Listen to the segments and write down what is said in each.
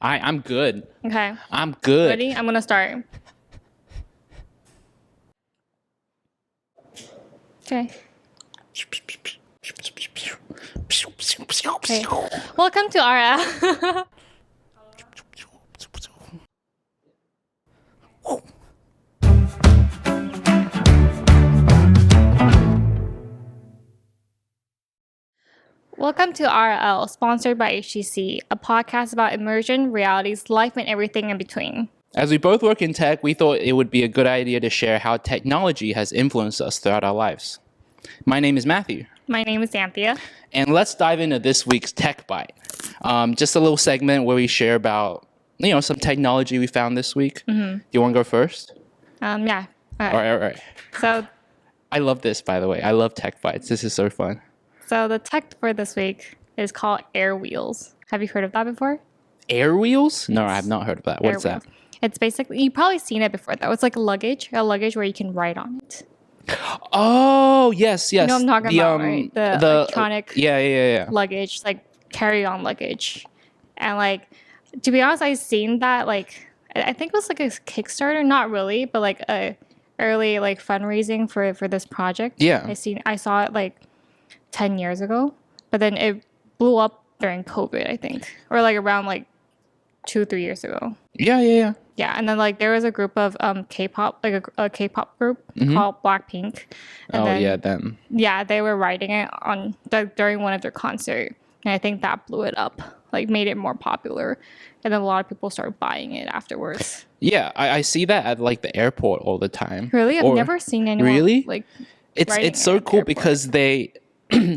I'm good. Okay. I'm good. Ready? I'm gonna start. Okay. Okay. Welcome to IRL. Welcome to IRL, sponsored by HTC, a podcast about immersion, realities, life, and everything in between. As we both work in tech, we thought it would be a good idea to share how technology has influenced us throughout our lives. My name is Matthew. My name is Anthea. And let's dive into this week's Tech Bite. Just a little segment where we share about, some technology we found this week. Mm-hmm. Do you want to go first? Yeah. All right. So I love this, by the way. I love Tech Bites. This is so fun. So the tech for this week is called Air Wheels. Have you heard of that before? Air Wheels? No, I have not heard of that. What is that? It's basically, you've probably seen it before though. It's like a luggage where you can write on it. Oh, yes. You know what I'm talking about, right? The electronic luggage, like carry-on luggage. And like, to be honest, I've seen that, like, I think it was like a Kickstarter, not really, but like a early like fundraising for this project. Yeah. I saw it like 10 years ago, but then it blew up during COVID, I think, or like around like 2-3 years ago. Yeah. Yeah, and then like there was a group of K-pop, like a K-pop group called Blackpink. And them. Yeah, they were writing it on during one of their concerts, and I think that blew it up, like made it more popular, and then a lot of people started buying it afterwards. Yeah, I see that at like the airport all the time. Really, I've never seen anyone really like. It's so cool because they.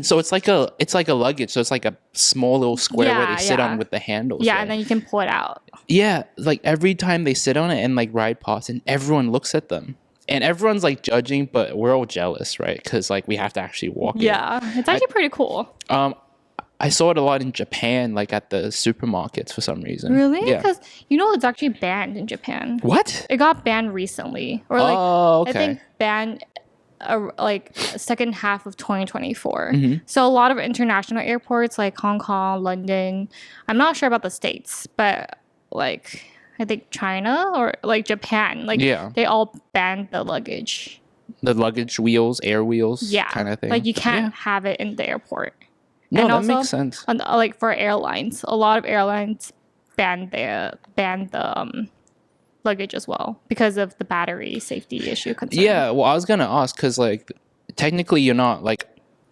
So it's like a luggage. So it's like a small little square where they sit on with the handles. Yeah, right? And then you can pull it out. Yeah, like every time they sit on it and like ride past, and everyone looks at them, and everyone's like judging, but we're all jealous, right? Because like we have to actually walk. Yeah, it's actually pretty cool. I saw it a lot in Japan, like at the supermarkets for some reason. Really? Yeah. Because it's actually banned in Japan. What? It got banned recently, or like okay. I think banned. Like second half of 2024. So a lot of international airports like Hong Kong, London, I'm not sure about the States, but like I think China or like Japan, like they all banned the luggage. The luggage wheels, air wheels, kind of thing. Like you can't have it in the airport. No, and that also, makes sense. Like for airlines, a lot of airlines banned the luggage as well because of the battery safety issue concern. Yeah, well, I was gonna ask because like technically you're not like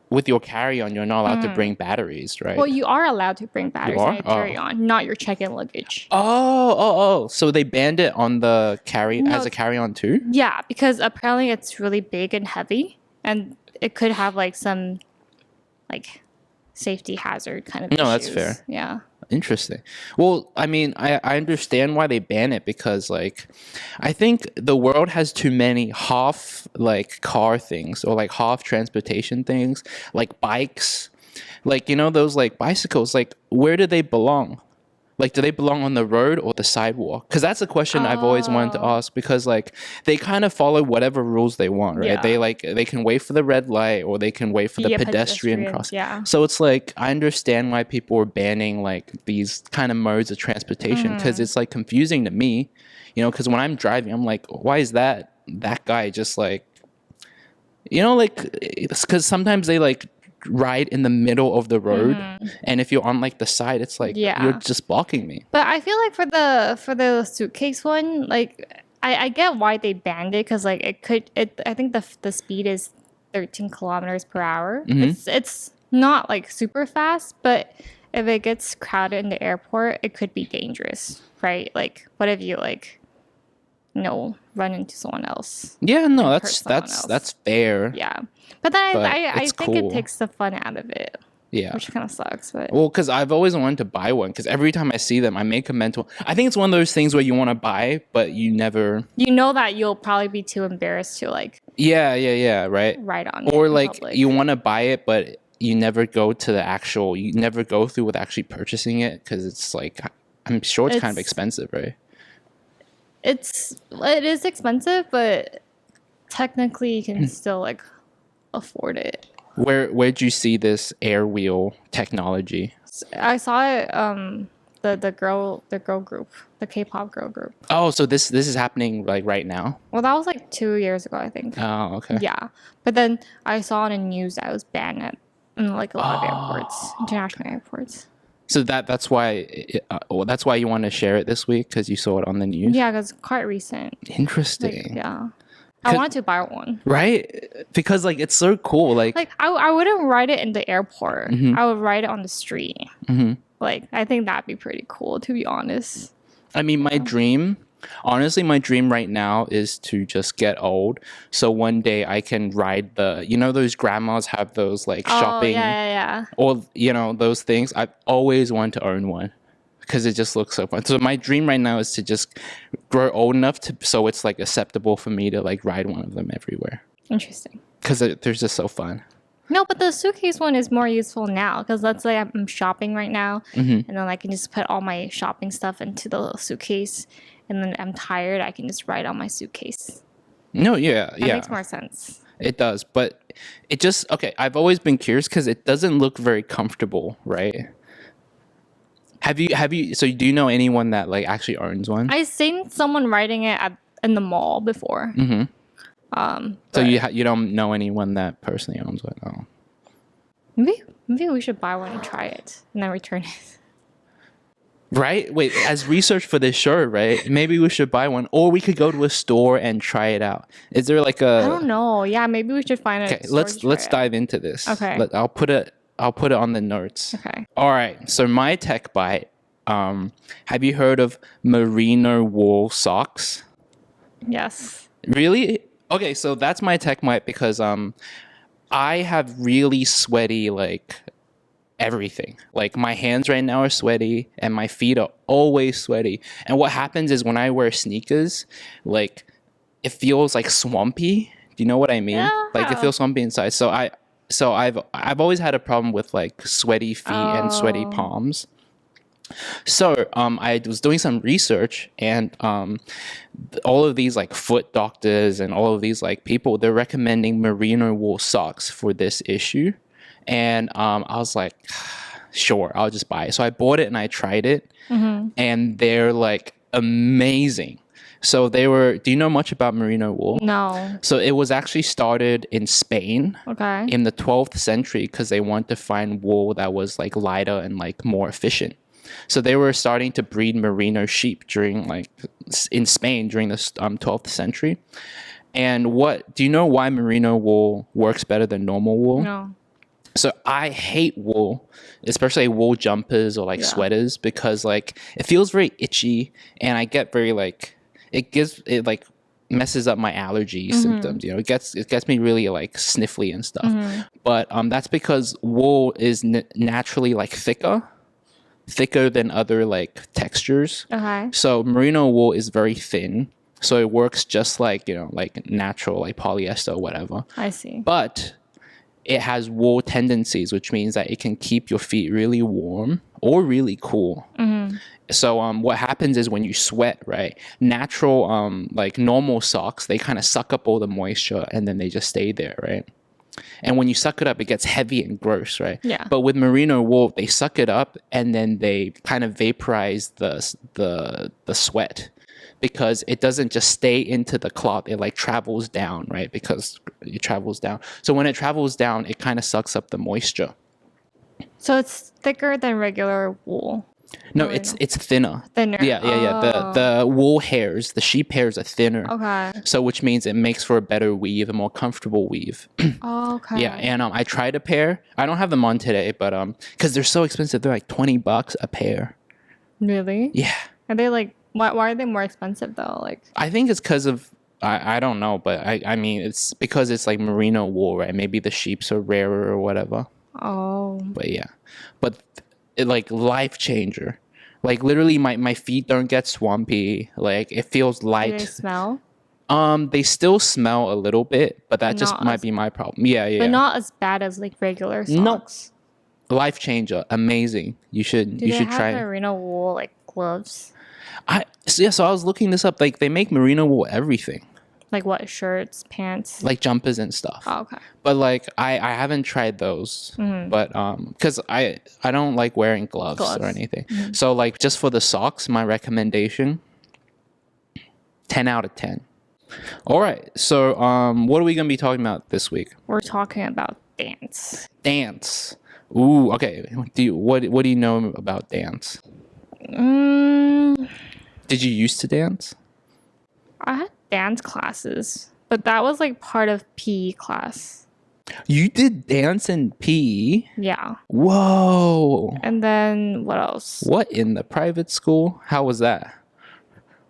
with your carry-on you're not allowed to bring batteries, right? Well, you are allowed to bring batteries in your carry-on, not your check-in luggage. Oh! So they banned it on the as a carry-on too? Yeah, because apparently it's really big and heavy, and it could have like some like safety hazard kind of issues. That's fair. Yeah. Interesting. Well, I mean, I understand why they ban it because, like, I think the world has too many half, like, car things or, like, half transportation things, like bikes. Like, those, like, bicycles, like, where do they belong? Like, do they belong on the road or the sidewalk? Because that's a question I've always wanted to ask because, like, they kind of follow whatever rules they want, right? Yeah. They can wait for the red light or they can wait for the pedestrian crossing. Yeah. So it's like, I understand why people are banning, like, these kind of modes of transportation because it's, like, confusing to me, because when I'm driving, I'm like, why is that guy just, like, like, because sometimes they, like, ride in the middle of the road and if you're on like the side it's like you're just blocking me. But I feel like for the suitcase one, like I get why they banned it because like I think the speed is 13 kilometers per hour. It's not like super fast, but if it gets crowded in the airport it could be dangerous, right? Like what if you like run into someone else? Yeah, no, that's fair. Yeah. But then I think cool. it takes the fun out of it. Yeah. Which kind of sucks. But well, because I've always wanted to buy one because every time I see them, I make a mental... I think it's one of those things where you want to buy, but you never... You know that you'll probably be too embarrassed to like... Yeah, right? Ride on or like you want to buy it, but you never go to you never go through with actually purchasing it because it's like... I'm sure it's kind of expensive, right? It is expensive, but technically you can still like afford it. Where'd you see this air wheel technology? I saw it the girl group, the K-pop girl group. Oh, so this is happening like right now? Well, that was like 2 years ago, I think. Oh, okay. Yeah, but then I saw on the news that it was banned in like a lot of airports, international airports. So that's why that's why you want to share it this week, because you saw it on the news. Yeah, because it's quite recent. Interesting. Like, yeah, I wanted to buy one. Right? Because like it's so cool. Like I wouldn't ride it in the airport. Mm-hmm. I would ride it on the street. Mm-hmm. Like I think that'd be pretty cool, to be honest. I mean, my dream right now is to just get old. So one day I can ride those grandmas have those like shopping, yeah. or those things. I've always wanted to own one because it just looks so fun. So my dream right now is to just grow old enough so it's like acceptable for me to like ride one of them everywhere. Interesting. Because they're just so fun. No, but the suitcase one is more useful now because let's say I'm shopping right now, and then I can just put all my shopping stuff into the little suitcase, and then I'm tired, I can just ride on my suitcase. No, yeah. That makes more sense. It does, but it just I've always been curious because it doesn't look very comfortable, right? Have you? So do you know anyone that like actually owns one? I've seen someone riding it in the mall before. So you don't know anyone that personally owns one? Oh. Maybe we should buy one and try it and then return it. Right? Wait, as research for this show, right? Maybe we should buy one, or we could go to a store and try it out. Is there like a? I don't know. Yeah, maybe we should find it. Okay, let's dive into this. Okay. I'll put it on the notes. Okay. All right. So my tech bite. Have you heard of merino wool socks? Yes. Really? Okay, so that's my tech bite because I have really sweaty like everything. Like my hands right now are sweaty and my feet are always sweaty. And what happens is when I wear sneakers, like it feels like swampy. Do you know what I mean? Yeah. Like it feels swampy inside. So I've always had a problem with like sweaty feet and sweaty palms. So I was doing some research, and all of these like foot doctors and all of these like people, they're recommending merino wool socks for this issue. And I was like, sure, I'll just buy it. So I bought it and I tried it, and they're like amazing. So do you know much about merino wool? No. So it was actually started in Spain in the 12th century because they wanted to find wool that was like lighter and like more efficient. So they were starting to breed merino sheep in Spain during the 12th century. And do you know why merino wool works better than normal wool? No. So I hate wool, especially wool jumpers or like sweaters, because like it feels very itchy, and I get very like it like messes up my allergy symptoms. It gets me really like sniffly and stuff. But that's because wool is naturally like thicker than other like textures. Okay. So merino wool is very thin, so it works just like like natural like polyester or whatever. I see. But it has wool tendencies, which means that it can keep your feet really warm or really cool. So what happens is when you sweat, right, natural like normal socks, they kind of suck up all the moisture and then they just stay there, right? And when you suck it up, it gets heavy and gross, right? Yeah. But with merino wool, they suck it up and then they kind of vaporize the sweat, because it doesn't just stay into the cloth. It like travels down, right? Because it travels down. So when it travels down, it kind of sucks up the moisture. So it's thicker than regular wool. No, it's thinner. Thinner. Yeah. The wool hairs, the sheep hairs are thinner. Okay. So which means it makes for a better weave, a more comfortable weave. Okay. Yeah, and I tried a pair. I don't have them on today, but because they're so expensive, they're like $20 a pair. Really? Yeah. Are they like why are they more expensive though? Like I think it's because of I don't know, but I mean it's because it's like merino wool, right? Maybe the sheeps are rarer or whatever. Oh. But yeah, but it like life changer. Like literally, my feet don't get swampy. Like it feels light. Do they smell? They still smell a little bit, but that just might be my problem. Yeah. But not as bad as like regular socks. No. Life changer, amazing. You should try. Do they have merino wool like gloves? So I was looking this up. Like they make merino wool everything. Like what? Shirts, pants? like jumpers and stuff. Oh, okay. But like I haven't tried those. But because I don't like wearing gloves or anything. So like just for the socks, my recommendation, 10 out of 10. All right. So what are we gonna be talking about this week? We're talking about dance. Dance. Ooh, okay. What do you know about dance? Did you used to dance? I had dance classes, but that was like part of PE class. You did dance in PE? Yeah. Whoa. And then what else? What, in the private school? How was that?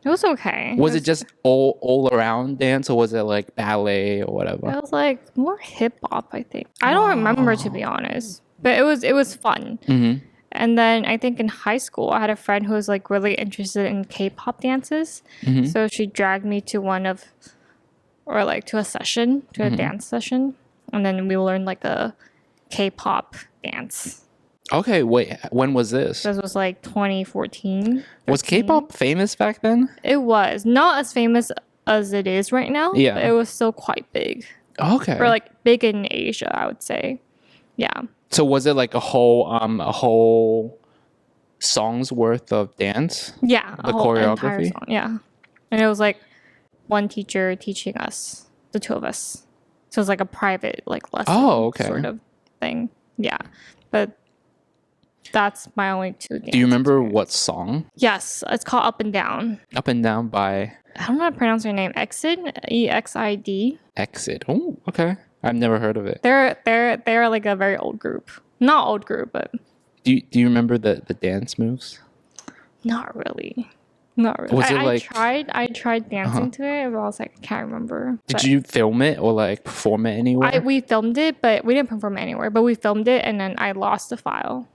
It was okay. Was it just all around dance, or was it like ballet or whatever? It was like more hip hop, I think. I don't remember, to be honest, but it was fun. And then I think in high school, I had a friend who was like really interested in K-pop dances. So she dragged me to to a session, to a dance session. And then we learned like a K-pop dance. Okay, wait, when was this? This was like 2014. Was K-pop famous back then? It was. Not as famous as it is right now. Yeah. But it was still quite big. Okay. Or like big in Asia, I would say. Yeah. So was it like a whole song's worth of dance? Yeah. The choreography? Song, yeah. And it was like one teacher teaching us, the two of us. So it was like a private like lesson sort of thing. Yeah. But that's my only two dance. Do you remember what song? Yes. It's called Up and Down. Up and Down by? I don't know how to pronounce her name. 𝐂𝐡𝐞, 𝐸�XID. 𝐂𝐡𝐞. Oh, okay. I've never heard of it. They're like a very old group. Not old group, but Do you remember the dance moves? not really. Not really. Was it I tried dancing to it, but I was like, I can't remember. Did you film it or like perform it anywhere? We filmed it, but we didn't perform it anywhere. But we filmed it, and then I lost the file.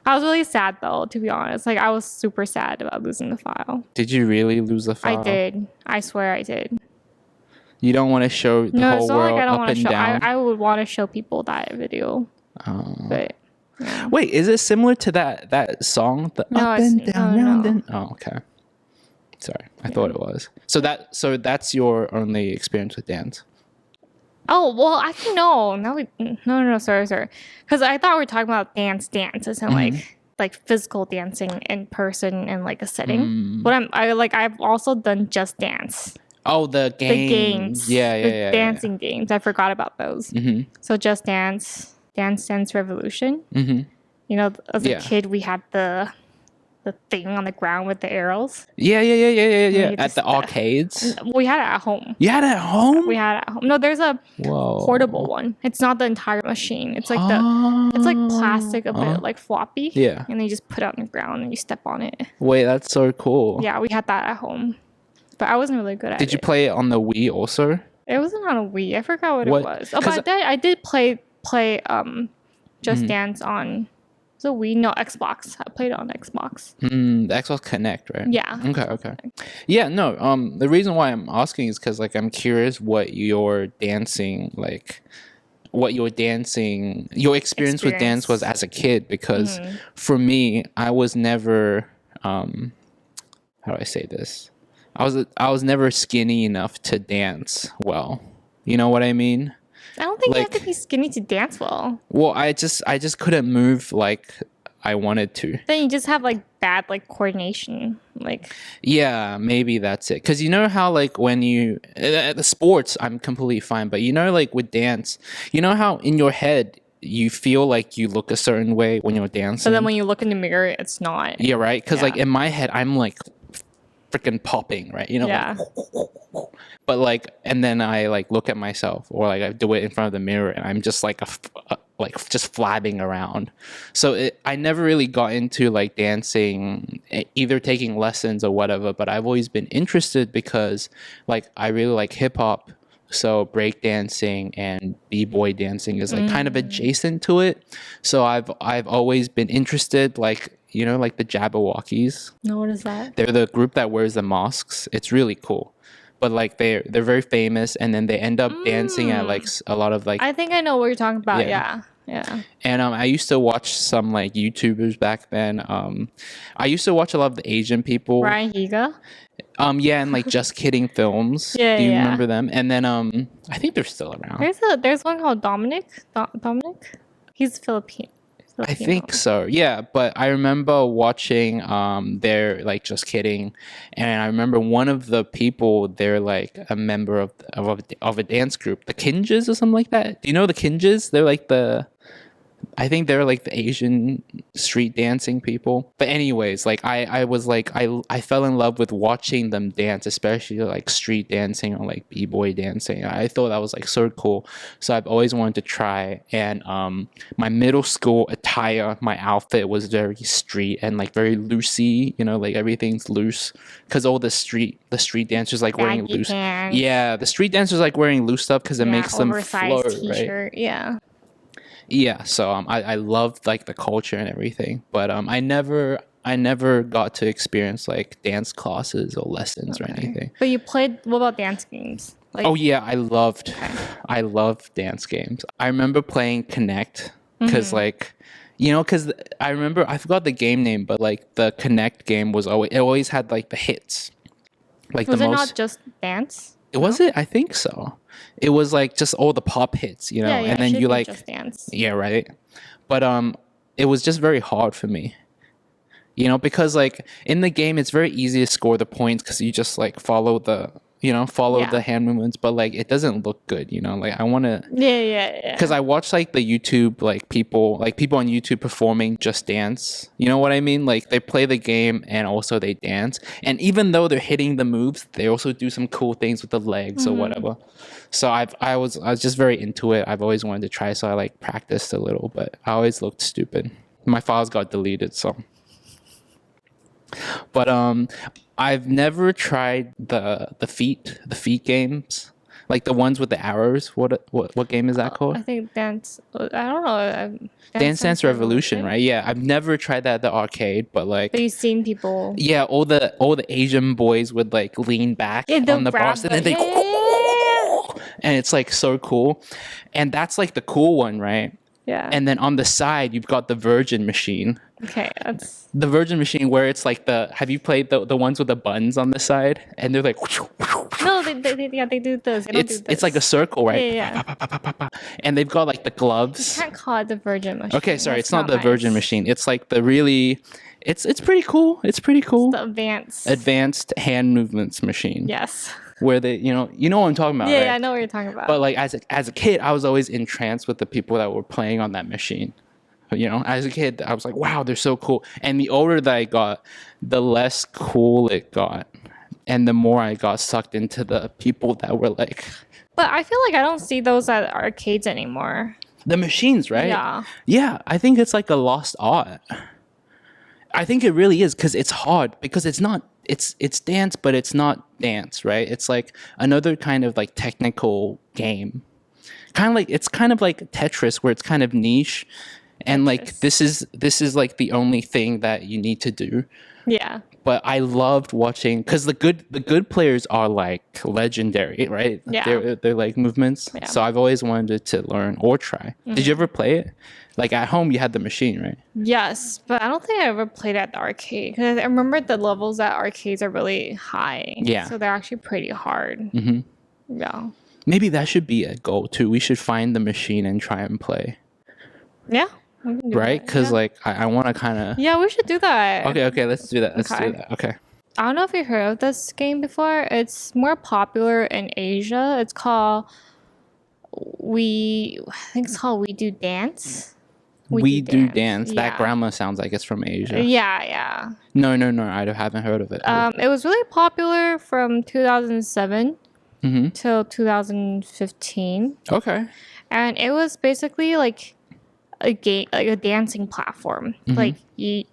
I was really sad though, to be honest. Like I was super sad about losing the file. Did you really lose the file? I did. I swear I did. You don't want to show the whole it's not world like I don't up want to and show. down? I would want to show people that video. But yeah. Wait, is it similar to that song? The No, up it's- and down, no, round no. and... Oh, okay. Sorry, I thought it was. So that's your only experience with dance? Oh, well, actually, no, sorry. Because I thought we were talking about dance, and like physical dancing in person in like a setting. But I've also done Just Dance. Oh, the games. The games. Yeah. Dancing games. I forgot about those. So Just Dance, Dance Dance Revolution. You know, as a kid, we had the thing on the ground with the arrows. Yeah. you At just- the arcades? We had it at home. You had it at home? We had it at home. No, there's a Whoa. portable one. It's not the entire machine. It's like it's like plastic, a bit like floppy. Yeah. And then you just put it on the ground and you step on it. Wait, that's so cool. Yeah, we had that at home. But I wasn't really good at it. Did you play it on the Wii also? It wasn't on a Wii. I forgot what What? it was. Oh, but I did play Just Dance on the Wii. No, Xbox. I played it on Xbox. The Xbox Connect, right? Yeah. Okay. Yeah, no. The reason why I'm asking is because like I'm curious what your experience with dance was as a kid. Because for me, I was never how do I say this? I was never skinny enough to dance well. You know what I mean? I don't think you have to be skinny to dance well. Well, I just couldn't move like I wanted to. Then you just have like bad like coordination. Like Yeah, maybe that's it. Because you know how like when you the sports, I'm completely fine. But you know, like with dance, you know how in your head you feel like you look a certain way when you're dancing. so then when you look in the mirror, it's not. Yeah, right. Because like in my head, I'm like freaking popping, right? You know. Yeah. But like, and then I like look at myself, or like I do it in front of the mirror, and I'm just like just flabbing around. So I never really got into like dancing, either taking lessons or whatever. But I've always been interested because like I really like hip hop. So breakdancing and b-boy dancing is like kind of adjacent to it. So I've always been interested, like, you know, like the Jabberwockies. No, what is that? They're the group that wears the masks. It's really cool. But like they're very famous, and then they end up dancing at like a lot of like I think I know what you're talking about. Yeah. Yeah. And I used to watch some like YouTubers back then. I used to watch a lot of the Asian people. Ryan Higa. Yeah, and like Just Kidding films. Yeah, Do you yeah. remember them? And then I think they're still around. There's one called Dominic. Dominic. He's Filipino. I think so. Yeah, but I remember watching their like Just Kidding, and I remember one of the people, they're like a member of a dance group, the 𝐂𝐤𝐤s or something like that. Do you know the 𝐂𝐤𝐤s? They're like I think they're like the Asian street dancing people. But anyways, like I was like I fell in love with watching them dance, especially like street dancing or like b-boy dancing. I thought that was like so cool. So I've always wanted to try. And my middle school attire, my outfit was very street and like very loosey, you know, like everything's loose because all the street dancers like wearing Baggy loose. pants. Yeah, the street dancers like wearing loose stuff because it makes them flow, right? T-shirt. Yeah. Yeah, so I loved like the culture and everything, but I never got to experience like dance classes or lessons or anything. But you played. What about dance games? Like, Oh yeah, I loved dance games. I remember playing Connect because like, you know, because I remember, I forgot the game name, but like the Connect game was always had like the hits, like was the it most. not just dance? Was it? I think so. It was like just all the pop hits, you know, Yeah, and then it you should be like, just dance. yeah, right. But it was just very hard for me, you know, because like in the game it's very easy to score the points because you just like follow the Yeah. hand movements, but like it doesn't look good, you know. Like I want to, Yeah. because I watch like the YouTube, like people on YouTube performing Just Dance. You know what I mean? Like they play the game and also they dance. And even though they're hitting the moves, they also do some cool things with the legs or whatever. So I was just very into it. I've always wanted to try, so I like practiced a little, but I always looked stupid. My files got deleted, so. But I've never tried the feet games. Like the ones with the arrows. What game is that called? I think dance. I don't know. Dance Revolution, right? Yeah, I've never tried that at the arcade, but like, But you've seen people. yeah, all the Asian boys would like lean back Yeah, they'll on the grab bars and then the- they, and it's like so cool, and that's like the cool one, right? Yeah. And then on the side you've got the Virgin machine. Okay, that's. The Virgin machine where it's like have you played the ones with the buttons on the side and they're like, No, they do this. They don't do this. it's like a circle, right? Yeah. And they've got like the gloves. You can't call it the Virgin machine. Okay, sorry, That's it's not the nice. Virgin machine. It's like the really, it's pretty cool. It's pretty cool. The advanced. Advanced hand movements machine. Yes. Where they, you know what I'm talking about, Yeah, right? yeah, I know what you're talking about. But like as a kid, I was always entranced with the people that were playing on that machine. You know, as a kid, I was like, wow, they're so cool. And the older that I got, the less cool it got. And the more I got sucked into the people that were like... But I feel like I don't see those at arcades anymore. The machines, right? Yeah. Yeah, I think it's like a lost art. I think it really is because it's hard because it's not... It's dance, but it's not dance, right? It's like another kind of like technical game. It's kind of like Tetris where it's kind of niche. And like this is like the only thing that you need to do. Yeah. But I loved watching because the good players are like legendary, right? Yeah. They're like movements. Yeah. So I've always wanted to learn or try. Did you ever play it? Like at home, you had the machine, right? Yes, but I don't think I ever played at the arcade. 'Cause I remember the levels at arcades are really high. Yeah. So they're actually pretty hard. Mm-hmm. Yeah. Maybe that should be a goal too. We should find the machine and try and play, Yeah. We can do right? that, Because yeah. like I want to kind of. Yeah, we should do that. Okay, let's do that. Let's Okay. do that. Okay. I don't know if you heard of this game before. It's more popular in Asia. It's called I think it's called We Do Dance. We do dance. That Yeah. grammar sounds like it's from Asia. Yeah. No, I haven't heard of it. It was really popular from 2007 Mm-hmm. till 2015. Okay. And it was basically like a game, like a dancing platform. Like you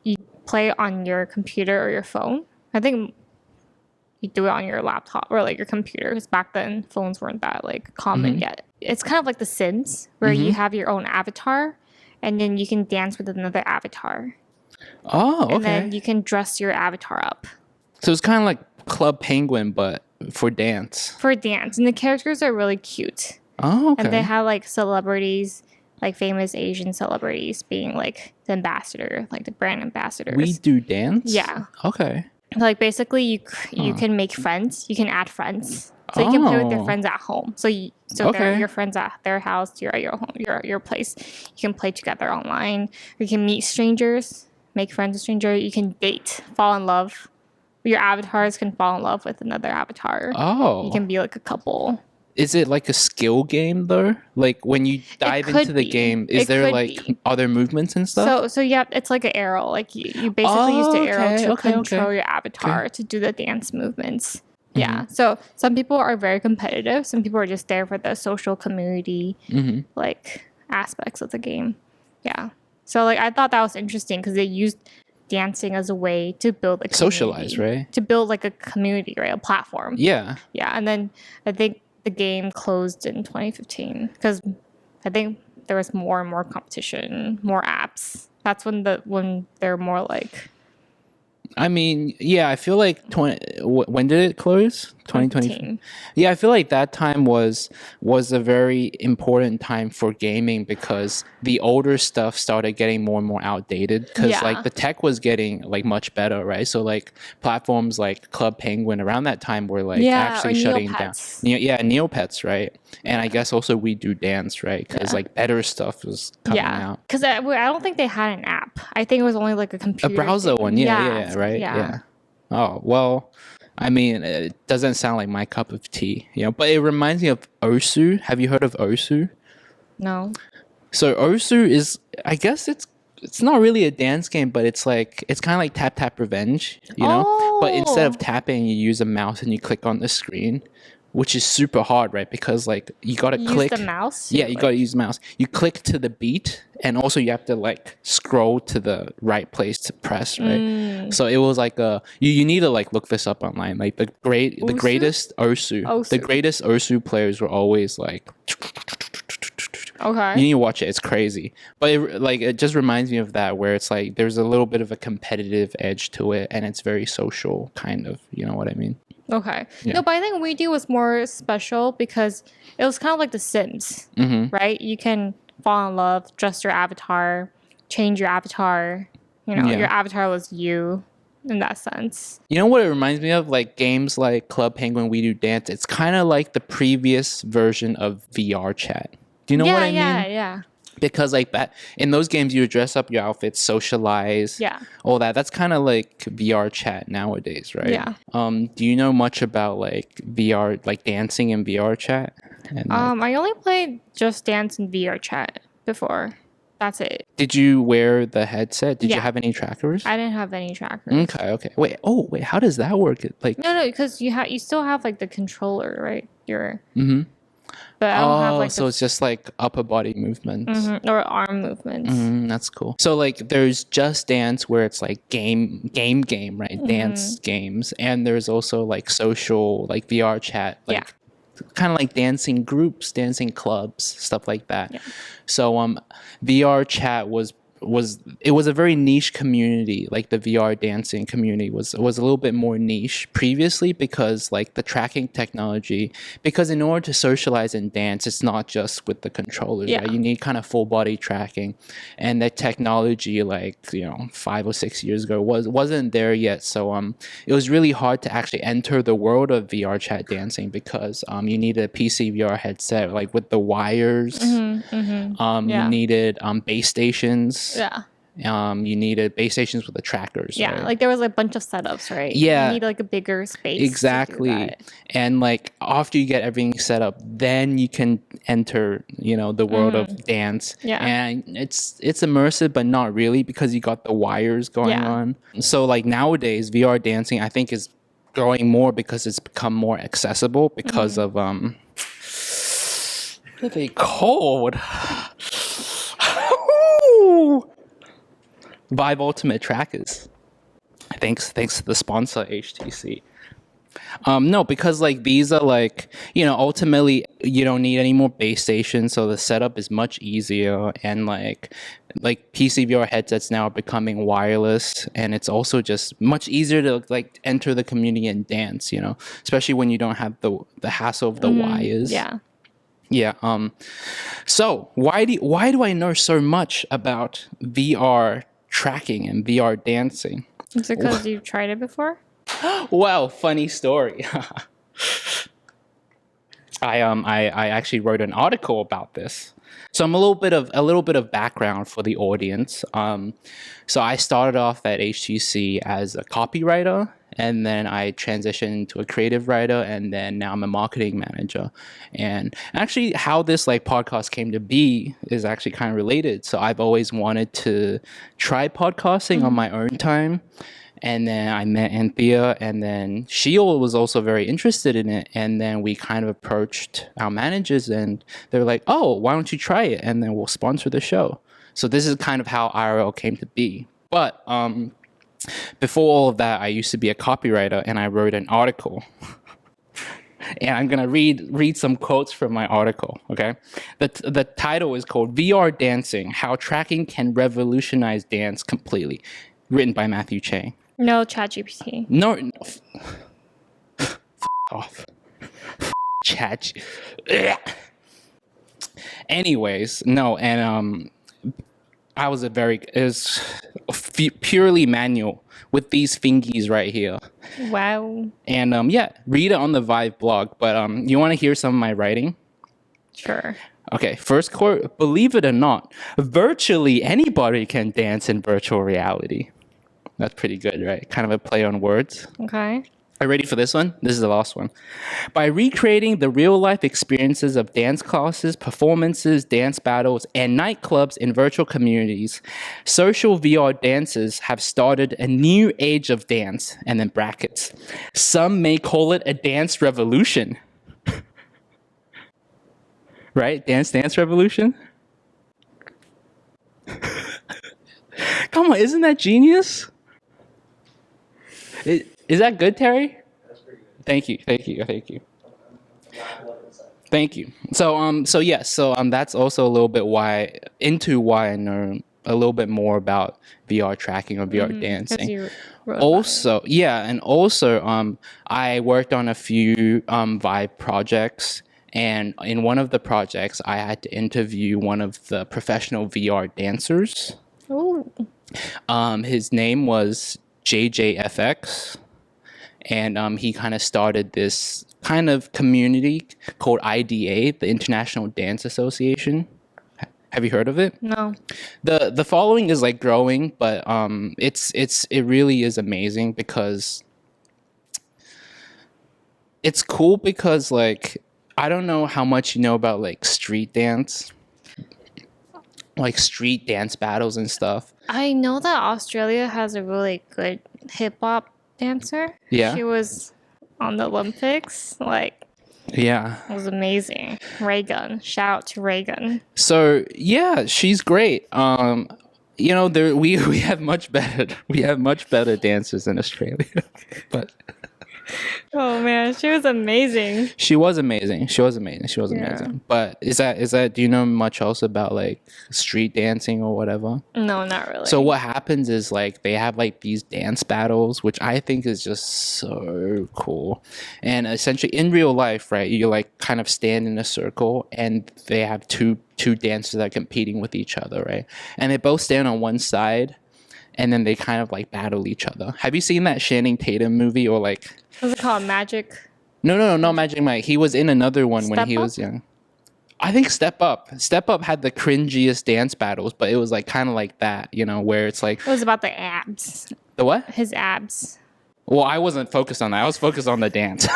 play on your computer or your phone. I think you do it on your laptop or like your computer because back then phones weren't that like common yet. It's kind of like The Sims where you have your own avatar and then you can dance with another avatar. Oh, okay. And then you can dress your avatar up So it's kind of like Club Penguin, but for dance. for dance. And the characters are really cute. Oh, okay. And they have like celebrities like famous Asian celebrities being like the ambassador, like the brand ambassadors. We do dance? Yeah. Okay. Like basically you can make friends, you can add friends. So you can play with your friends at home. So they're your friends at their house, you're at your home, your place. You can play together online. You can meet strangers, make friends with strangers. You can date, fall in love. Your avatars can fall in love with another avatar. Oh. You can be like a couple. Is it like a skill game though? Like when you dive into the game, is there like other movements and stuff? So yeah, it's like an arrow. Like you basically use the arrow to control your avatar to do the dance movements. Yeah. So some people are very competitive. Some people are just there for the social community like aspects of the game. Yeah. So like I thought that was interesting because they used dancing as a way to build a community, socialize, right? To build like a community, right? A platform. Yeah. Yeah. And then I think the game closed in 2015 because I think there was more and more competition, more apps. That's when they're more like. I mean, yeah, I feel like when did it close? 2020. Yeah, I feel like that time was a very important time for gaming because the older stuff started getting more and more outdated because like the tech was getting like much better, right? So like platforms like Club Penguin around that time were like actually shutting down. Neopets, right? And I guess also We Do Dance, right? Because like better stuff was coming out. Because I don't think they had an app. I think it was only like a computer. A browser one, right? Yeah. Oh, well, I mean, it doesn't sound like my cup of tea, but it reminds me of 𝐂𝐡𝐞𝐜. Have you heard of 𝐂𝐡𝐞𝐜? No. So 𝐂𝐡𝐞𝐜 is, I guess it's not really a dance game, but it's kind of like Tap Tap Revenge, But instead of tapping, you use a mouse and you click on the screen, which is super hard, right? Because like you gotta click. Use the mouse. Yeah, you gotta use the mouse. You click to the beat, and also you have to like scroll to the right place to press, right? So it was like you need to like look this up online. Like the greatest 𝐂𝐡𝐞𝐜, the greatest 𝐂𝐡𝐞𝐜 players were always like. Okay. You need to watch it. It's crazy, but it just reminds me of that, where it's like there's a little bit of a competitive edge to it, and it's very social, kind of. You know what I mean? Okay. Yeah. No, but I think We Do was more special because it was kind of like The Sims, right? You can fall in love, dress your avatar, change your avatar. Your avatar was you in that sense. You know what it reminds me of? Like games like Club Penguin, We Do Dance. It's kind of like the previous version of VRChat. Do you know what I mean? Yeah. Because like that in those games, you would dress up your outfits, socialize, all that. That's kind of like VRChat nowadays, right? Yeah. Do you know much about like VR, like dancing in VRChat? I only played Just Dance in VRChat before. That's it. Did you wear the headset? Did you have any trackers? I didn't have any trackers. Okay. Wait. How does that work? Like no, because you still have like the controller, right? But I don't have like so it's just like upper body movements or arm movements. That's cool. So like there's Just Dance where it's like game, right? Dance games, and there's also like social, like VRChat, like kind of like dancing groups, dancing clubs, stuff like that. Yeah. So VRChat was a very niche community. Like the VR dancing community was a little bit more niche previously because like the tracking technology, because in order to socialize and dance, it's not just with the controllers, right? You need kind of full body tracking, and the technology 5 or 6 years ago wasn't there yet. So it was really hard to actually enter the world of VRChat dancing because you needed a PC VR headset like with the wires. You needed base stations. You needed base stations with the trackers. Yeah, right? like there was a bunch of setups, right? Yeah. You need like a bigger space. Exactly. And like after you get everything set up, then you can enter, the world of dance. Yeah. And it's immersive, but not really because you got the wires going on. So like nowadays, VR dancing, I think is growing more because it's become more accessible because of what are they called? VIVE Ultimate Trackers. Thanks to the sponsor HTC. No, because like these are like, ultimately you don't need any more base stations, so the setup is much easier, and like PC VR headsets now are becoming wireless, and it's also just much easier to like enter the community and dance, especially when you don't have the hassle of the wires. Yeah. Yeah. So why do I know so much about VR tracking and VR dancing? Is it because you've tried it before? Well, funny story. I actually wrote an article about this. So I'm a little bit of background for the audience. So I started off at HTC as a copywriter, and then I transitioned into a creative writer, and then now I'm a marketing manager. And actually, how this like podcast came to be is actually kind of related. So I've always wanted to try podcasting on my own time. And then I met Anthea, and then Sheila was also very interested in it. And then we kind of approached our managers, and they're like, "Oh, why don't you try it? And then we'll sponsor the show." So this is kind of how IRL came to be. But before all of that, I used to be a copywriter, and I wrote an article. And I'm gonna read some quotes from my article. Okay, the title is called "VR Dancing: How Tracking Can Revolutionize Dance Completely," written by Matthew Chang. No, ChatGPT. No, off. Chat. Anyways, no, and I was purely manual with these fingies right here. Wow. And yeah, read it on the VIVE blog. But you want to hear some of my writing? Sure. Okay, first quote: "Believe it or not, virtually anybody can dance in virtual reality." That's pretty good, right? Kind of a play on words. Okay. Are you ready for this one? This is the last one. "By recreating the real-life experiences of dance classes, performances, dance battles, and nightclubs in virtual communities, social VR dancers have started a new age of dance," and then brackets. "Some may call it a dance revolution." Right? Dance revolution? Come on, isn't that genius? Is that good, Terry? That's pretty good. Thank you. Thank you. So yes, that's also a little bit why I know a little bit more about VR tracking or VR dancing. You wrote Also, yeah, and also I worked on a few VIVE projects, and in one of the projects I had to interview one of the professional VR dancers. Oh. His name was JJFX, and he kind of started this kind of community called IDA, the International Dance Association. Have you heard of it? No. The following is like growing, but it really is amazing because it's cool because like I don't know how much you know about like street dance, like street dance battles and stuff. I know that Australia has a really good hip hop dancer. Yeah. She was on the Olympics. Like, Yeah. it was amazing. Reagan. Shout out to Reagan. So yeah, she's great. You know, we have much better dancers in Australia, but Oh man, she was amazing. she was amazing. But is that? Do you know much else about like street dancing or whatever? No, not really. So what happens is like they have like these dance battles, which I think is just so cool. And essentially in real life, right, you like kind of stand in a circle and they have two dancers that are competing with each other, right? And they both stand on one side and then they kind of like battle each other. Have you seen that Channing Tatum movie or like What's it called? Magic? No, not Magic Mike. He was in another one when Step he Up? was young. I think Step Up. Step Up had the cringiest dance battles, but it was like kind of like that, you know, where it's like It was about the abs. the what? His abs. Well, I wasn't focused on that. I was focused on the dance.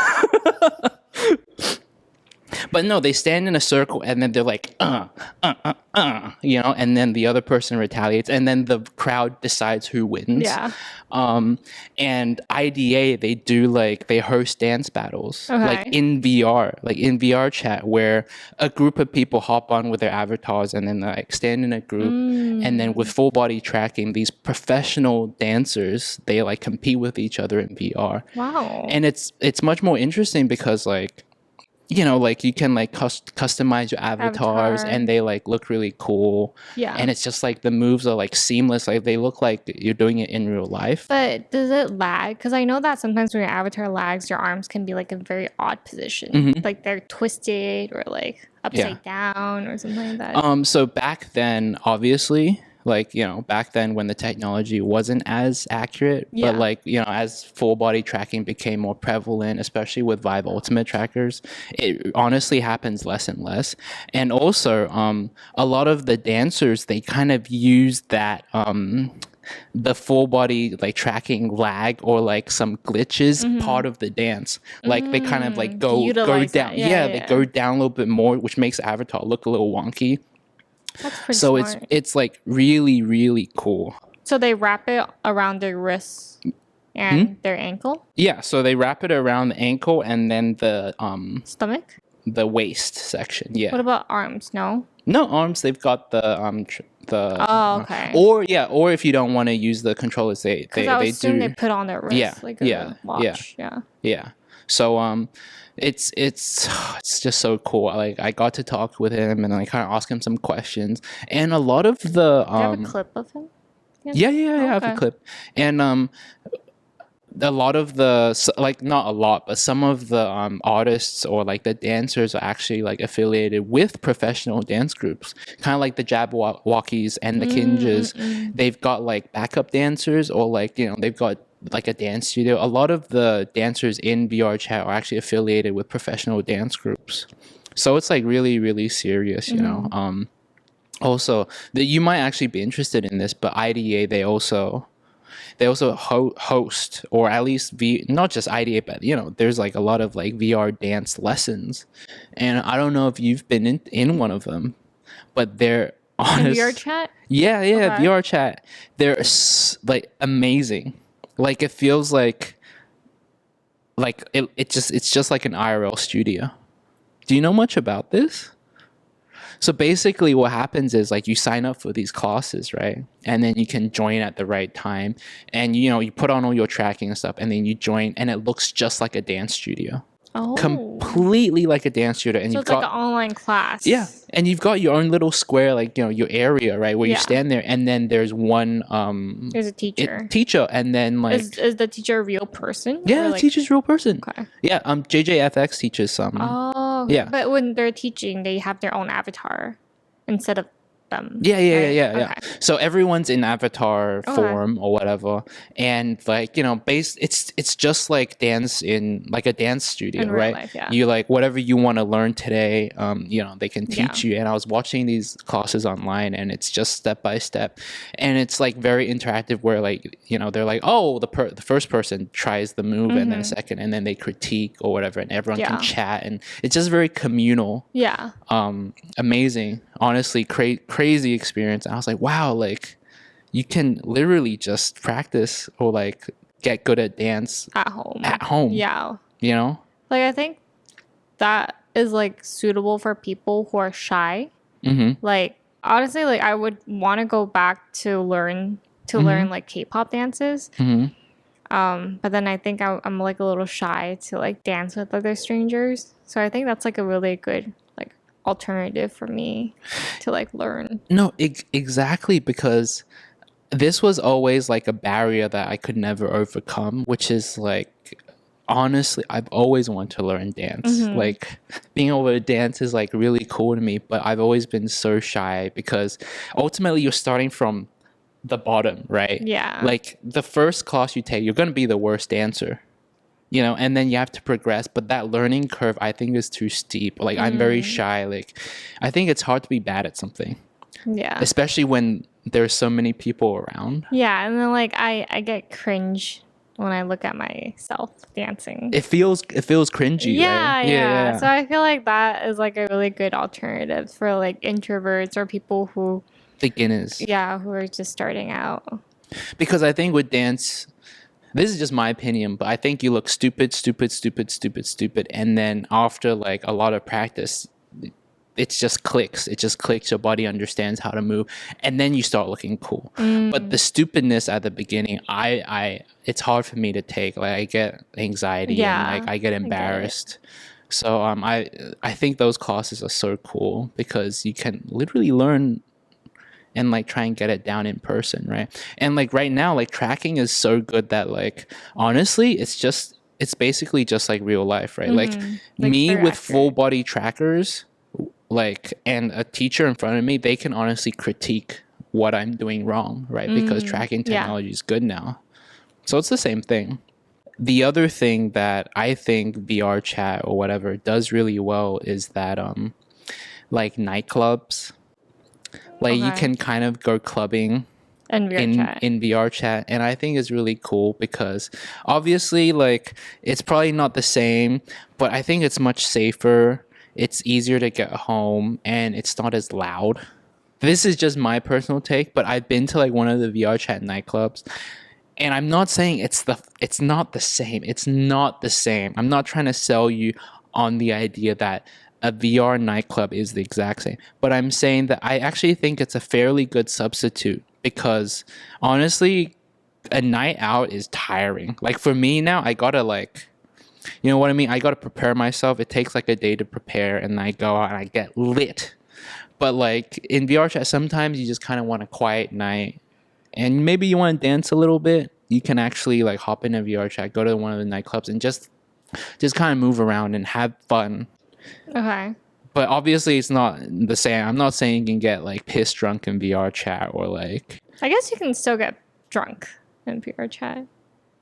But no, they stand in a circle and then they're like, you know, and then the other person retaliates and then the crowd decides who wins. Yeah. And IDA, they host dance battles Okay. like in VRChat, where a group of people hop on with their avatars and then like stand in a group and then with full body tracking, these professional dancers, they like compete with each other in VR. Wow. And it's much more interesting because like, you know, like you can like customize your avatars Avatar. and they like look really cool. Yeah. And it's just like the moves are like seamless. Like they look like you're doing it in real life. But does it lag? Because I know that sometimes when your avatar lags, your arms can be like a very odd position. Mm-hmm. Like they're twisted or like upside down or something like that? So back then, obviously, like, you know, back then when the technology wasn't as accurate, Yeah. but like, you know, as full body tracking became more prevalent, especially with Vive Ultimate trackers, it honestly happens less and less. And also, a lot of the dancers, they kind of use that, the full body like tracking lag or like some glitches part of the dance. Like they kind of like go Utilize down. that. Yeah, Yeah, they go down a little bit more, which makes the avatar look a little wonky. That's pretty So smart. it's like really, really cool. So they wrap it around their wrists and their ankle, Yeah, so they wrap it around the ankle and then stomach. the waist section. Yeah. What about arms? No. No arms. They've got the Oh, okay. or if you don't want to use the controllers, they I assume do. they put on their wrist, Yeah, like yeah, a watch. Yeah. Yeah. So it's just so cool. Like I got to talk with him and I kind of ask him some questions, and a lot of the Do you have a clip of him? yeah, I have a Okay. clip, and a lot of the like not a lot, but some of the artists or like the dancers are actually like affiliated with professional dance groups, kind of like the Jabberwockies and the 𝐂𝐤𝐤s. They've got like backup dancers, or like, you know, they've got like a dance studio. A lot of the dancers in VRChat are actually affiliated with professional dance groups, so it's like really, really serious, you know. Also, you might actually be interested in this, but IDA, they also host, or at least not just IDA, but, you know, there's like a lot of like VR dance lessons, and I don't know if you've been in one of them, but they're honest. VRChat? Yeah, Okay. VRChat. They're like amazing. Like it feels like it's just like an IRL studio. Do you know much about this? So basically what happens is like you sign up for these classes, right? And then you can join at the right time. And, you know, you put on all your tracking and stuff, and then you join, and it looks just like a dance studio. Oh. Completely like a dance studio. And So you've it's got, like an online class. yeah. And you've got your own little square, like, you know, your area, right? Where you stand there, and then there's one There's a teacher. teacher, and then like Is the teacher a real person? yeah, Or, like, teacher's real person. Okay. Yeah, JJFX teaches some. Oh. Yeah. But when they're teaching, they have their own avatar instead of them. Yeah. Okay. So everyone's in avatar form or whatever, and like, you know, it's just like dance in like a dance studio, In real right? life, yeah. You like whatever you want to learn today, you know, they can teach you. And I was watching these classes online, and it's just step by step, and it's like very interactive. Where like, you know, they're like, oh, the first person tries the move, and then a second, and then they critique or whatever, and everyone can chat, and it's just very communal. Yeah. Amazing, honestly, crazy experience. I was like, wow, like you can literally just practice or like get good at dance At home. Yeah. You know, Like, I think that is like suitable for people who are shy. Like, honestly, like I would want to go back to learn like K-pop dances. But then I think I'm like a little shy to like dance with other strangers. So I think that's like a really good like alternative for me to like learn. no, exactly, because this was always like a barrier that I could never overcome, which is like, honestly, I've always wanted to learn dance. Like being able to dance is like really cool to me, but I've always been so shy because ultimately you're starting from the bottom, right? Yeah. Like the first class you take, you're going to be the worst dancer, you know, and then you have to progress. But that learning curve, I think, is too steep. Like I'm very shy. Like I think it's hard to be bad at something. Yeah. Especially when there's so many people around. Yeah. And then like I get cringe when I look at myself dancing. It feels cringy. Yeah, right? yeah. So I feel like that is like a really good alternative for like introverts or people who Beginners. yeah, who are just starting out. Because I think with dance, this is just my opinion, but I think you look stupid, and then after like a lot of practice, it just clicks. It just clicks. Your body understands how to move, and then you start looking cool. But the stupidness at the beginning, it's hard for me to take. Like I get anxiety and like I get embarrassed. So I think those classes are so cool because you can literally learn and like try and get it down in person, right? And like right now, like tracking is so good that like honestly, it's basically just like real life, right? Like Like, me very with accurate. full body trackers, like, and a teacher in front of me, they can honestly critique what I'm doing wrong, right? Because tracking technology is good now. So it's the same thing. The other thing that I think VRChat or whatever does really well is that like nightclubs, like you can kind of go clubbing And VRChat. in VRChat, and I think it's really cool because obviously like it's probably not the same, but I think it's much safer. It's easier to get home and it's not as loud. This is just my personal take, but I've been to like one of the VRChat nightclubs, and I'm not saying it's not the same. It's not the same. I'm not trying to sell you on the idea that a VR nightclub is the exact same, but I'm saying that I actually think it's a fairly good substitute because honestly, a night out is tiring. Like for me now, I gotta like, you know what I mean? I gotta prepare myself. It takes like a day to prepare, and I go out and I get lit. But like in VRChat, sometimes you just kind of want a quiet night, and maybe you want to dance a little bit. You can actually like hop in a VRChat, go to one of the nightclubs, and just kind of move around and have fun. Okay. But obviously, it's not the same. I'm not saying you can get like piss drunk in VRChat or like. I guess you can still get drunk in VRChat.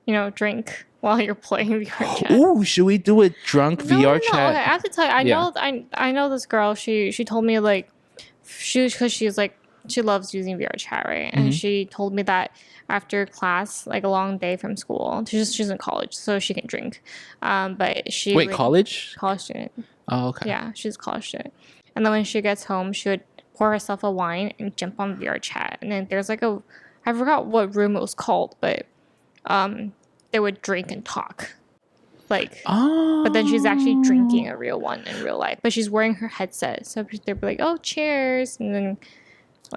You know, drink while you're playing VRChat. Ooh, should we do a drunk No, VRChat? okay, I have to tell you, I know this girl. She told me like, because she's like she loves using VRChat, right? And she told me that after class, like a long day from school, she's in college, so she can drink. But she Wait, college student. Oh, okay. Yeah, she's a college student. And then when she gets home, she would pour herself a wine and jump on VRChat. And then there's like I forgot what room it was called, but they would drink and talk. Like, but then she's actually drinking a real one in real life. But she's wearing her headset. So they'd be like, oh, cheers. And then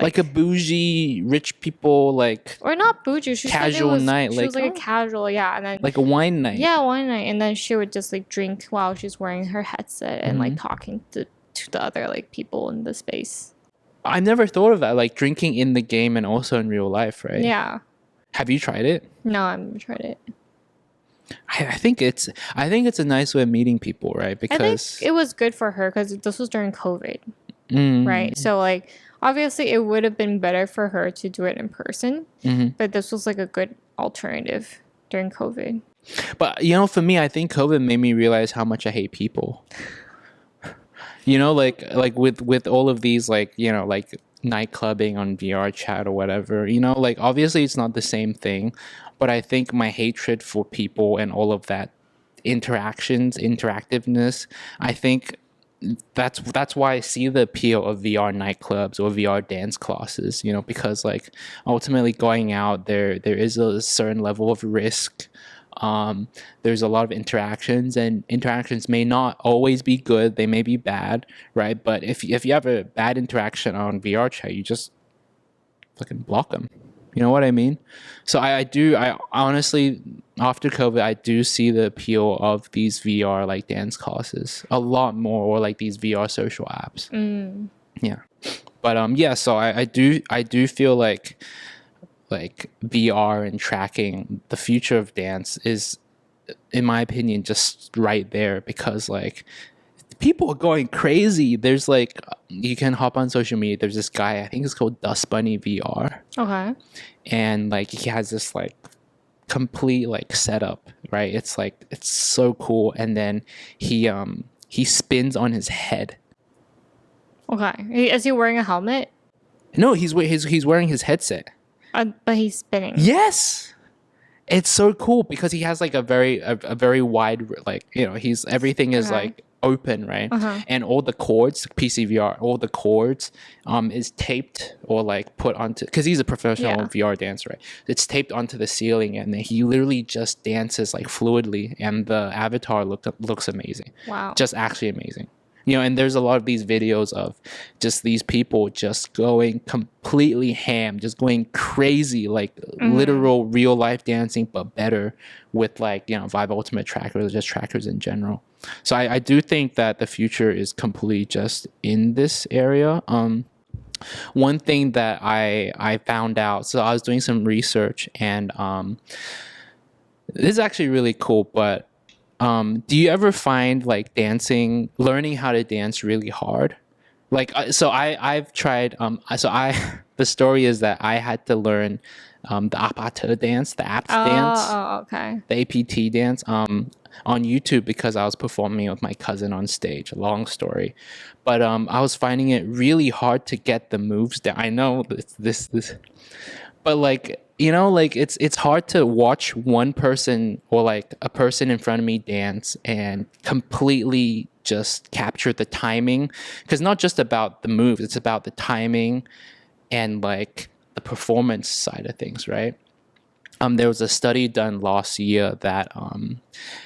like a bougie, rich people, like. Or not bougie. She casual night. She was like a casual, yeah. And then. Like a wine night. Yeah, wine night. And then she would just like drink while she's wearing her headset and like talking to the other like people in the space. I never thought of that, like drinking in the game and also in real life, right? Yeah. Have you tried it? No, I haven't tried it. I think it's a nice way of meeting people, right? Because I think it was good for her because this was during COVID, right? So like obviously it would have been better for her to do it in person, but this was like a good alternative during COVID. But you know, for me, I think COVID made me realize how much I hate people. You know, like with all of these, like, you know, like night clubbing on VRChat or whatever, you know, like obviously it's not the same thing, but I think my hatred for people and all of that interactiveness, I think that's why I see the appeal of VR nightclubs or VR dance classes, you know, because like ultimately going out there is a certain level of risk. There's a lot of interactions, and interactions may not always be good. They may be bad, right? But if you have a bad interaction on VRChat, you just fucking block them. You know what I mean? So I honestly, after COVID, I do see the appeal of these VR like dance classes a lot more, or like these VR social apps. Yeah. But yeah, so I do feel like VR and tracking, the future of dance is, in my opinion, just right there, because like people are going crazy. There's like, you can hop on social media. There's this guy, I think it's called Dust Bunny VR. Okay. And like he has this like complete like setup, right? It's like, it's so cool. And then he spins on his head. Okay. Is he wearing a helmet? No, he's wearing his headset. But he's spinning. Yes, it's so cool because he has like a very wide, like, you know, everything is like open, right? And all the cords, PCVR, all the cords is taped or like put onto, because he's a professional VR dancer, right? It's taped onto the ceiling, and then he literally just dances like fluidly, and the avatar looks amazing. Wow. Just actually amazing. You know, and there's a lot of these videos of just these people just going completely ham, just going crazy, like literal real life dancing, but better with like, you know, VIVE Ultimate trackers, or just trackers in general. So I do think that the future is completely just in this area. One thing that I found out, so I was doing some research, and this is actually really cool, but do you ever find like learning how to dance really hard? Like so I've tried the story is that I had to learn the APAT dance, the APT dance, Okay. the APT dance on YouTube because I was performing with my cousin on stage. Long story, but I was finding it really hard to get the moves down. I know this, but like, you know, like it's hard to watch one person or like a person in front of me dance and completely just capture the timing, because not just about the moves, it's about the timing and like the performance side of things, right? There was a study done last year that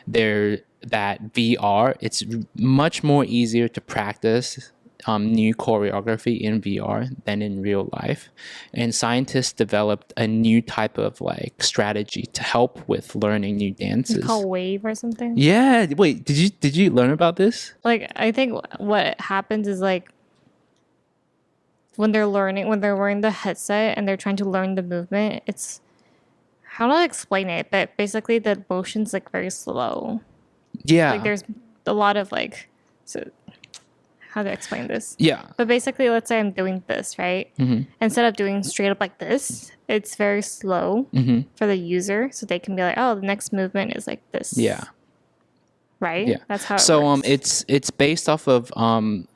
that VR, it's much more easier to practice new choreography in VR than in real life, and scientists developed a new type of like strategy to help with learning new dances. It's called Wave or something. Yeah. Wait, did you learn about this? Like, I think what happens is like when they're wearing the headset and they're trying to learn the movement, it's, how do I explain it? But basically the motion's like very slow. Yeah. Like there's a lot of like, so how to explain this? Yeah. But basically, let's say I'm doing this, right? Mm-hmm. Instead of doing straight up like this, it's very slow for the user, so they can be like, "Oh, the next movement is like this." Yeah. Right. Yeah. That's how. So works. it's based off of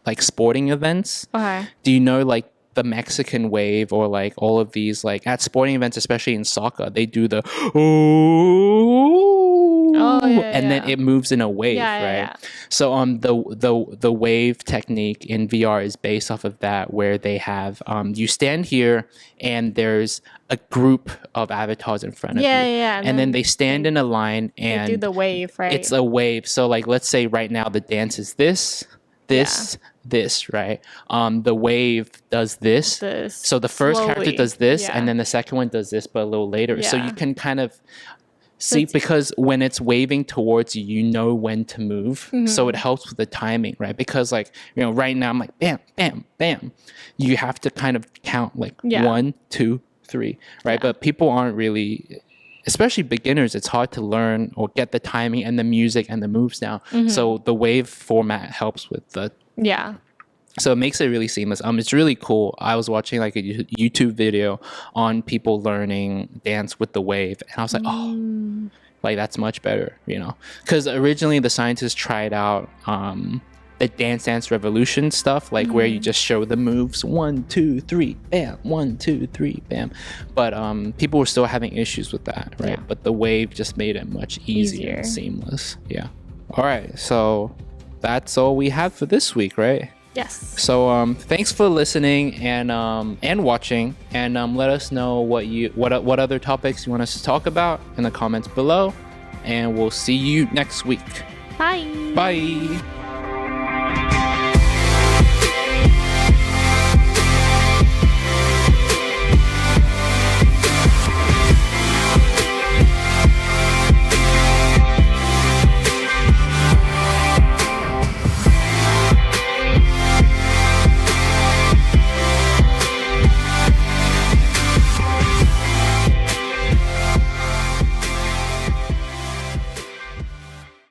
like sporting events. Okay. Do you know like the Mexican wave or like all of these like at sporting events, especially in soccer, they do the and then it moves in a wave, right? Yeah. So the wave technique in VR is based off of that, where they have you stand here and there's a group of avatars in front of you, and then they stand in a line and they do the wave, right? It's a wave. So like, let's say right now the dance is this, right? The wave does this. So the first character does this, and then the second one does this, but a little later. So you can kind of see, because when it's waving towards you, you know when to move. So it helps with the timing, right? Because like, you know, right now I'm like bam, bam, bam. You have to kind of count like 1, 2, 3, right? But people aren't really, especially beginners, it's hard to learn or get the timing and the music and the moves down. So the wave format helps with the so it makes it really seamless. It's really cool. I was watching like a YouTube video on people learning dance with the wave, and I was like, oh, like that's much better, you know? Because originally the scientists tried out the Dance Dance Revolution stuff, like where you just show the moves 1, 2, 3, bam, 1, 2, 3, bam. But people were still having issues with that, right? But the wave just made it much easier and seamless. Yeah. All right, so that's all we have for this week, right? Yes. So thanks for listening and watching, and let us know what other topics you want us to talk about in the comments below, and we'll see you next week. Bye. Bye.